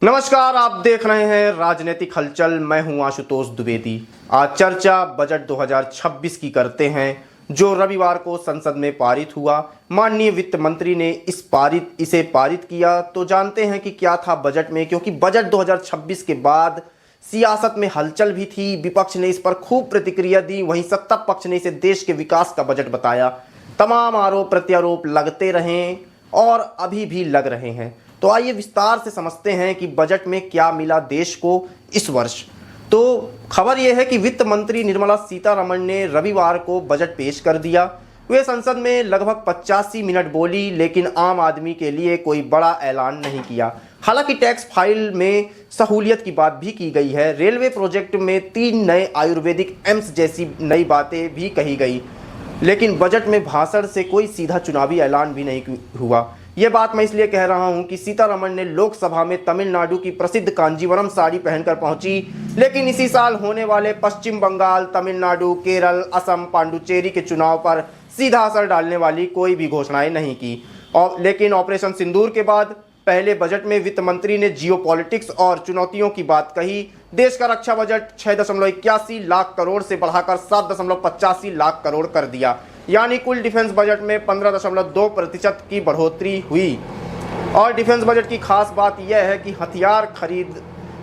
नमस्कार, आप देख रहे हैं राजनीतिक हलचल। मैं हूं आशुतोष द्विवेदी। आज चर्चा बजट 2026 की करते हैं, जो रविवार को संसद में पारित हुआ। माननीय वित्त मंत्री ने इसे पारित किया। तो जानते हैं कि क्या था बजट में, क्योंकि बजट 2026 के बाद सियासत में हलचल भी थी। विपक्ष ने इस पर खूब प्रतिक्रिया दी, वहीं सत्ता पक्ष ने इसे देश के विकास का बजट बताया। तमाम आरोप प्रत्यारोप लगते रहे और अभी भी लग रहे हैं। तो आइए विस्तार से समझते हैं कि बजट में क्या मिला देश को इस वर्ष। तो खबर यह है कि वित्त मंत्री निर्मला सीतारमण ने रविवार को बजट पेश कर दिया। वे संसद में लगभग 85 मिनट बोली, लेकिन आम आदमी के लिए कोई बड़ा ऐलान नहीं किया। हालांकि टैक्स फाइल में सहूलियत की बात भी की गई है। रेलवे प्रोजेक्ट में 3 नए आयुर्वेदिक एम्स जैसी नई बातें भी कही गई, लेकिन बजट में भाषण से कोई सीधा चुनावी ऐलान भी नहीं हुआ। यह बात मैं इसलिए कह रहा हूं कि सीतारमण ने लोकसभा में तमिलनाडु की प्रसिद्ध कांजीवरम साड़ी पहनकर पहुंची, लेकिन इसी साल होने वाले पश्चिम बंगाल, तमिलनाडु, केरल, असम, पांडुचेरी के चुनाव पर सीधा असर डालने वाली कोई भी घोषणाएं नहीं की। लेकिन ऑपरेशन सिंदूर के बाद पहले बजट में वित्त मंत्री ने जियोपॉलिटिक्स और चुनौतियों की बात कही। देश का रक्षा बजट 6.81 लाख करोड़ से बढ़ाकर 7.85 लाख करोड़ कर दिया, यानी कुल डिफेंस बजट में 15.2% की बढ़ोतरी हुई। और डिफेंस बजट की खास बात यह है कि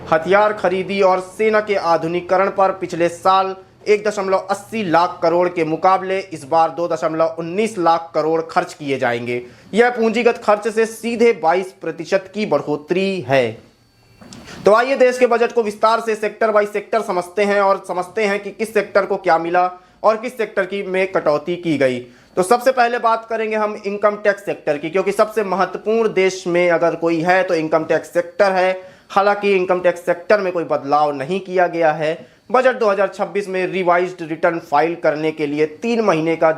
हथियार खरीदी और सेना के आधुनिकीकरण पर पिछले साल 1.80 लाख करोड़ के मुकाबले इस बार 2.19 लाख करोड़ खर्च किए जाएंगे। यह पूंजीगत खर्च से सीधे 22% की बढ़ोतरी है। तो आइए देश के बजट को विस्तार से सेक्टर बाई सेक्टर समझते हैं और समझते हैं कि किस सेक्टर को क्या मिला और किस सेक्टर की में कटौती की गई। तो सबसे पहले बात करेंगे हम इनकम टैक्स सेक्टर की, क्योंकि सबसे महत्वपूर्ण देश में अगर कोई है तो इनकम टैक्स सेक्टर है। हालांकि इनकम टैक्स सेक्टर में कोई बदलाव नहीं किया गया है। बजट 2026 में रिवाइज्ड रिटर्न फाइल करने के लिए 3 महीने का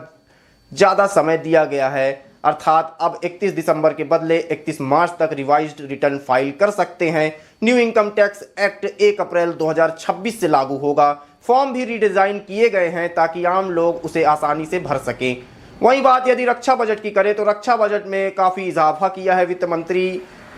ज़्यादा समय दिया गया है, अर्थात अब 31 दिसंबर के बदले 31 मार्च तक रिवाइज्ड रिटर्न फाइल कर सकते हैं। न्यू इनकम टैक्स एक्ट 1 अप्रैल 2026 से लागू होगा। फॉर्म भी रीडिज़ाइन किए गए हैं ताकि आम लोग उसे आसानी से भर सकें। वहीं बात यदि रक्षा बजट की करें तो रक्षा बजट में काफ़ी इजाफा किया है वित्त मंत्री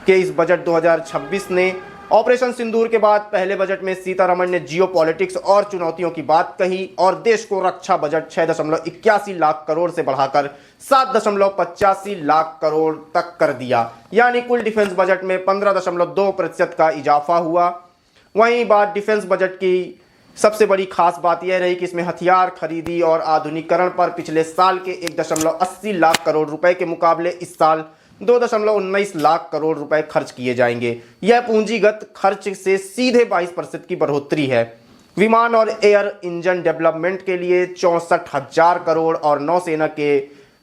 के इस बजट 2026 ने। ऑपरेशन सिंदूर के बाद पहले बजट में सीतारमण ने जियोपॉलिटिक्स और चुनौतियों की बात कही और देश को रक्षा बजट 6.81 लाख करोड़ से बढ़ाकर 7.85 लाख करोड़ तक कर दिया, यानी कुल डिफेंस बजट में 15.2% का इजाफा हुआ। वहीं बात डिफेंस बजट की सबसे बड़ी खास बात यह रही कि इसमें हथियार खरीदी और आधुनिकीकरण पर पिछले साल के 1.80 लाख करोड़ रुपए के मुकाबले इस साल 2.19 लाख करोड़ रुपए खर्च किए जाएंगे। यह पूंजीगत खर्च से सीधे 22% की बढ़ोतरी है। विमान और एयर इंजन डेवलपमेंट के लिए 64,000 करोड़ और नौसेना के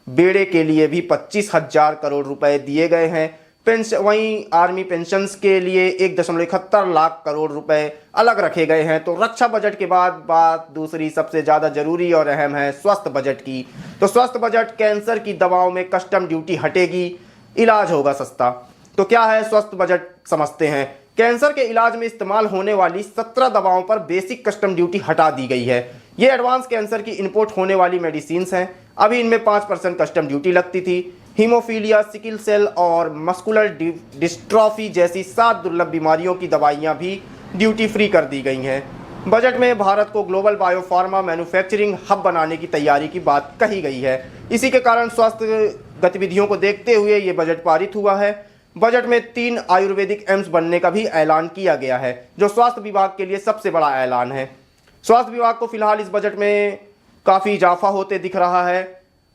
बेड़े के लिए भी 25,000 करोड़ रुपए दिए गए हैं। वहीं आर्मी पेंशन्स के लिए 1.71 लाख करोड़ रुपए अलग रखे गए हैं। तो रक्षा बजट के बाद बात दूसरी सबसे ज़्यादा जरूरी और अहम है स्वास्थ्य बजट की। तो स्वास्थ्य बजट कैंसर की दवाओं में कस्टम ड्यूटी हटेगी, इलाज होगा सस्ता। तो क्या है स्वास्थ्य बजट, समझते हैं। कैंसर के इलाज में इस्तेमाल होने वाली 17 दवाओं पर बेसिक कस्टम ड्यूटी हटा दी गई है। ये एडवांस कैंसर की इंपोर्ट होने वाली मेडिसिन्स हैं। अभी इनमें 5% कस्टम ड्यूटी लगती थी। हीमोफीलिया, सिकिल सेल और मस्कुलर डिस्ट्रॉफी जैसी 7 दुर्लभ बीमारियों की दवाइयाँ भी ड्यूटी फ्री कर दी गई हैं। बजट में भारत को ग्लोबल बायोफार्मा मैन्युफैक्चरिंग हब बनाने की तैयारी की बात कही गई है। इसी के कारण स्वास्थ्य गतिविधियों को देखते हुए ये बजट पारित हुआ है। बजट में 3 आयुर्वेदिक एम्स बनने का भी ऐलान किया गया है, जो स्वास्थ्य विभाग के लिए सबसे बड़ा ऐलान है। स्वास्थ्य विभाग को फिलहाल इस बजट में काफ़ी इजाफा होते दिख रहा है।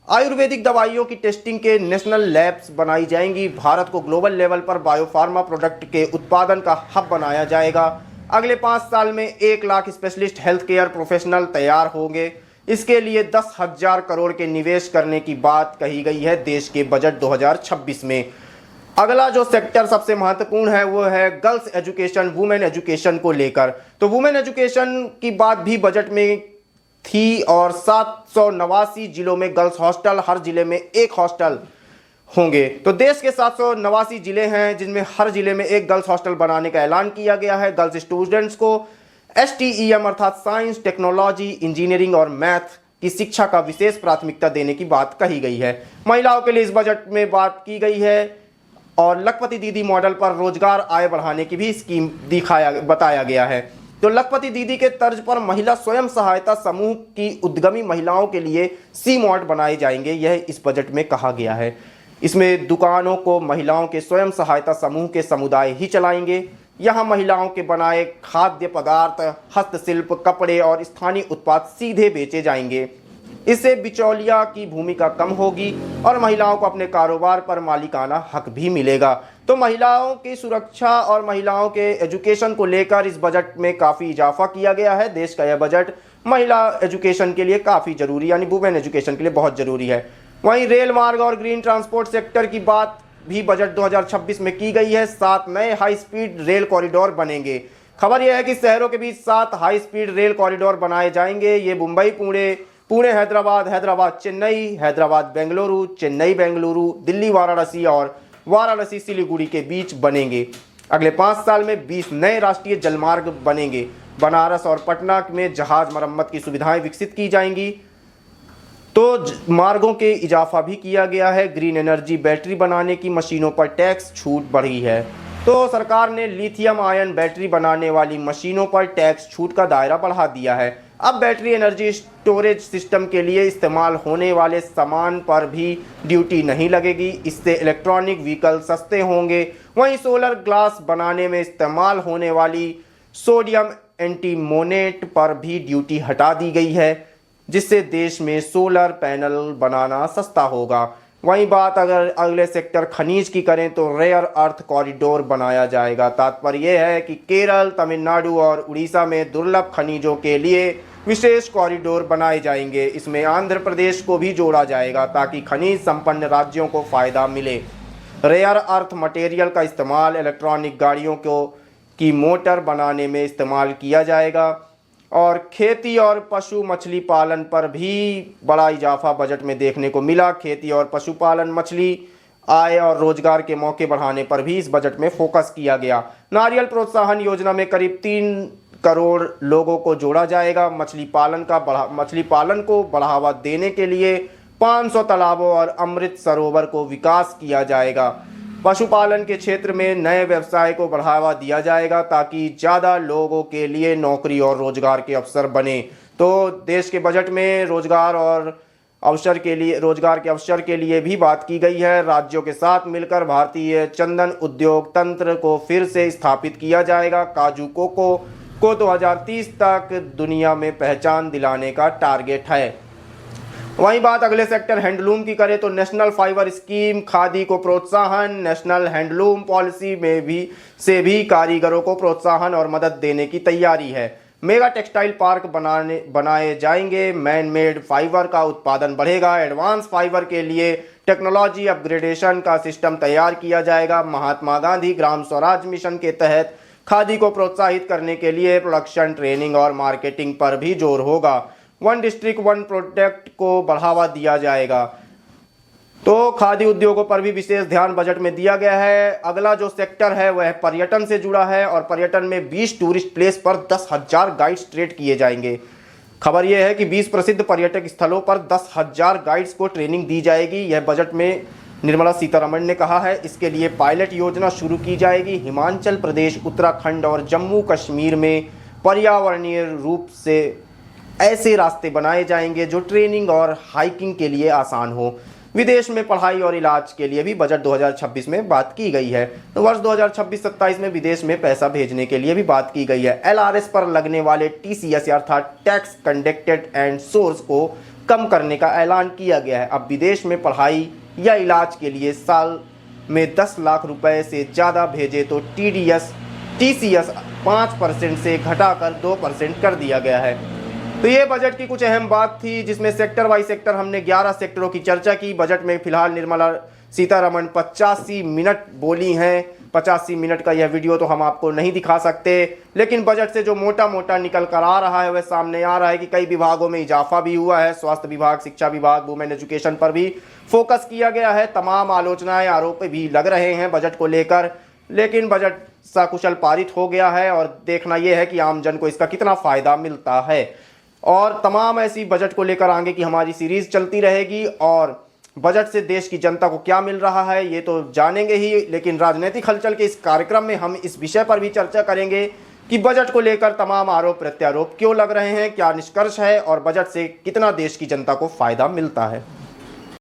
आयुर्वेदिक दवाइयों की टेस्टिंग के नेशनल लैब्स बनाई जाएंगी। भारत को ग्लोबल लेवल पर बायोफार्मा प्रोडक्ट के उत्पादन का हब बनाया जाएगा। अगले 5 साल में 1 lakh specialist health care professional तैयार होंगे। इसके लिए 10,000 करोड़ के निवेश करने की बात कही गई है देश के बजट 2026 में। अगला जो सेक्टर सबसे महत्वपूर्ण है वो है गर्ल्स एजुकेशन, वुमेन एजुकेशन को लेकर। तो वुमेन एजुकेशन की बात भी बजट में थी और 789 जिलों में गर्ल्स हॉस्टल, हर जिले में 1 हॉस्टल होंगे। तो देश के 789 जिले हैं, जिनमें हर जिले में 1 गर्ल्स हॉस्टल बनाने का ऐलान किया गया है। गर्ल्स स्टूडेंट्स को STEM अर्थात साइंस, टेक्नोलॉजी, इंजीनियरिंग और मैथ की शिक्षा का विशेष प्राथमिकता देने की बात कही गई है। महिलाओं के लिए इस बजट में बात की गई है और लखपति दीदी मॉडल पर रोजगार आय बढ़ाने की भी स्कीम बताया गया है। तो लखपति दीदी के तर्ज पर महिला स्वयं सहायता समूह की उद्यमी महिलाओं के लिए सी मॉड बनाए जाएंगे, यह इस बजट में कहा गया है। इसमें दुकानों को महिलाओं के स्वयं सहायता समूह के समुदाय ही चलाएंगे। यहाँ महिलाओं के बनाए खाद्य पदार्थ, हस्तशिल्प, कपड़े और स्थानीय उत्पाद सीधे बेचे जाएंगे। इससे बिचौलिया की भूमिका कम होगी और महिलाओं को अपने कारोबार पर मालिकाना हक भी मिलेगा। तो महिलाओं की सुरक्षा और महिलाओं के एजुकेशन को लेकर इस बजट में काफ़ी इजाफा किया गया है। देश का यह बजट महिला एजुकेशन के लिए काफ़ी ज़रूरी, यानी वुमेन एजुकेशन के लिए बहुत ज़रूरी है। वहीं रेल मार्ग और ग्रीन ट्रांसपोर्ट सेक्टर की बात भी बजट 2026 में की गई है। 7 नए हाई स्पीड रेल कॉरिडोर बनेंगे। खबर यह है कि शहरों के बीच 7 हाई स्पीड रेल कॉरिडोर बनाए जाएंगे। ये मुंबई पुणे हैदराबाद, हैदराबाद चेन्नई, हैदराबाद बेंगलुरु, चेन्नई बेंगलुरु, दिल्ली वाराणसी और वाराणसी सिलीगुड़ी के बीच बनेंगे। अगले 5 साल में 20 नए राष्ट्रीय जलमार्ग बनेंगे। बनारस और पटना में जहाज मरम्मत की सुविधाएं विकसित की जाएंगी। तो मार्गों के इजाफा भी किया गया है। ग्रीन एनर्जी बैटरी बनाने की मशीनों पर टैक्स छूट बढ़ी है। तो सरकार ने लिथियम आयन बैटरी बनाने वाली मशीनों पर टैक्स छूट का दायरा बढ़ा दिया है। अब बैटरी एनर्जी स्टोरेज सिस्टम के लिए इस्तेमाल होने वाले सामान पर भी ड्यूटी नहीं लगेगी। इससे इलेक्ट्रॉनिक व्हीकल सस्ते होंगे। वहीं सोलर ग्लास बनाने में इस्तेमाल होने वाली सोडियम एंटीमोनेट पर भी ड्यूटी हटा दी गई है, जिससे देश में सोलर पैनल बनाना सस्ता होगा। वहीं बात अगर अगले सेक्टर खनिज की करें तो रेयर अर्थ कॉरिडोर बनाया जाएगा। तात्पर्य यह है कि केरल, तमिलनाडु और उड़ीसा में दुर्लभ खनिजों के लिए विशेष कॉरिडोर बनाए जाएंगे। इसमें आंध्र प्रदेश को भी जोड़ा जाएगा ताकि खनिज संपन्न राज्यों को फायदा मिले। रेयर अर्थ मटेरियल का इस्तेमाल इलेक्ट्रॉनिक गाड़ियों की मोटर बनाने में इस्तेमाल किया जाएगा। और खेती और पशु मछली पालन पर भी बड़ा इजाफा बजट में देखने को मिला। खेती और पशुपालन, मछली आय और रोजगार के मौके बढ़ाने पर भी इस बजट में फोकस किया गया। नारियल प्रोत्साहन योजना में करीब 3 करोड़ लोगों को जोड़ा जाएगा। मछली पालन को बढ़ावा देने के लिए 500 तालाबों और अमृत सरोवर को विकास किया जाएगा। पशुपालन के क्षेत्र में नए व्यवसाय को बढ़ावा दिया जाएगा ताकि ज़्यादा लोगों के लिए नौकरी और रोजगार के अवसर बने। तो देश के बजट में रोजगार के अवसर के लिए भी बात की गई है। राज्यों के साथ मिलकर भारतीय चंदन उद्योग तंत्र को फिर से स्थापित किया जाएगा। काजू कोको को 2030 तक दुनिया में पहचान दिलाने का टारगेट है। वहीं बात अगले सेक्टर हैंडलूम की करें तो नेशनल फाइबर स्कीम, खादी को प्रोत्साहन, नेशनल हैंडलूम पॉलिसी में भी कारीगरों को प्रोत्साहन और मदद देने की तैयारी है। मेगा टेक्सटाइल पार्क बनाए जाएंगे। मैन मेड फाइबर का उत्पादन बढ़ेगा। एडवांस फाइबर के लिए टेक्नोलॉजी अपग्रेडेशन का सिस्टम तैयार किया जाएगा। महात्मा गांधी ग्राम स्वराज मिशन के तहत खादी को प्रोत्साहित करने के लिए प्रोडक्शन, ट्रेनिंग और मार्केटिंग पर भी जोर होगा। 1 डिस्ट्रिक्ट 1 प्रोडक्ट को बढ़ावा दिया जाएगा। तो खादी उद्योगों पर भी विशेष ध्यान बजट में दिया गया है। अगला जो सेक्टर है वह पर्यटन से जुड़ा है और पर्यटन में 20 टूरिस्ट प्लेस पर 10,000 गाइड्स ट्रेड किए जाएंगे। खबर यह है कि 20 प्रसिद्ध पर्यटक स्थलों पर 10,000 गाइड्स को ट्रेनिंग दी जाएगी। यह बजट में निर्मला सीतारमण ने कहा है। इसके लिए पायलट योजना शुरू की जाएगी। हिमाचल प्रदेश, उत्तराखंड और जम्मू कश्मीर में पर्यावरणीय रूप से ऐसे रास्ते बनाए जाएंगे जो ट्रेनिंग और हाइकिंग के लिए आसान हो। विदेश में पढ़ाई और इलाज के लिए भी बजट 2026 में बात की गई है। तो वर्ष 2026-27 में विदेश में पैसा भेजने के लिए भी बात की गई है। LRS पर लगने वाले TCS अर्थात टैक्स कंडक्टेड एंड सोर्स को कम करने का ऐलान किया गया है। अब विदेश में पढ़ाई या इलाज के लिए साल में 10 लाख रुपए से ज़्यादा भेजे तो TCS 5% से घटाकर 2% कर दिया गया है। तो ये बजट की कुछ अहम बात थी, जिसमें सेक्टर बाई सेक्टर हमने 11 सेक्टरों की चर्चा की। बजट में फिलहाल निर्मला सीतारमण 85 मिनट बोली हैं। 85 मिनट का यह वीडियो तो हम आपको नहीं दिखा सकते, लेकिन बजट से जो मोटा मोटा निकल कर आ रहा है वह सामने आ रहा है कि कई विभागों में इजाफा भी हुआ है। स्वास्थ्य विभाग, शिक्षा विभाग, वुमेन एजुकेशन पर भी फोकस किया गया है। तमाम आलोचनाएं, आरोप भी लग रहे हैं बजट को लेकर, लेकिन बजट सकुशल पारित हो गया है और देखना यह है कि आम जन को इसका कितना फ़ायदा मिलता है। और तमाम ऐसी बजट को लेकर आगे की हमारी सीरीज़ चलती रहेगी और बजट से देश की जनता को क्या मिल रहा है ये तो जानेंगे ही, लेकिन राजनीतिक हलचल के इस कार्यक्रम में हम इस विषय पर भी चर्चा करेंगे कि बजट को लेकर तमाम आरोप प्रत्यारोप क्यों लग रहे हैं, क्या निष्कर्ष है और बजट से कितना देश की जनता को फायदा मिलता है।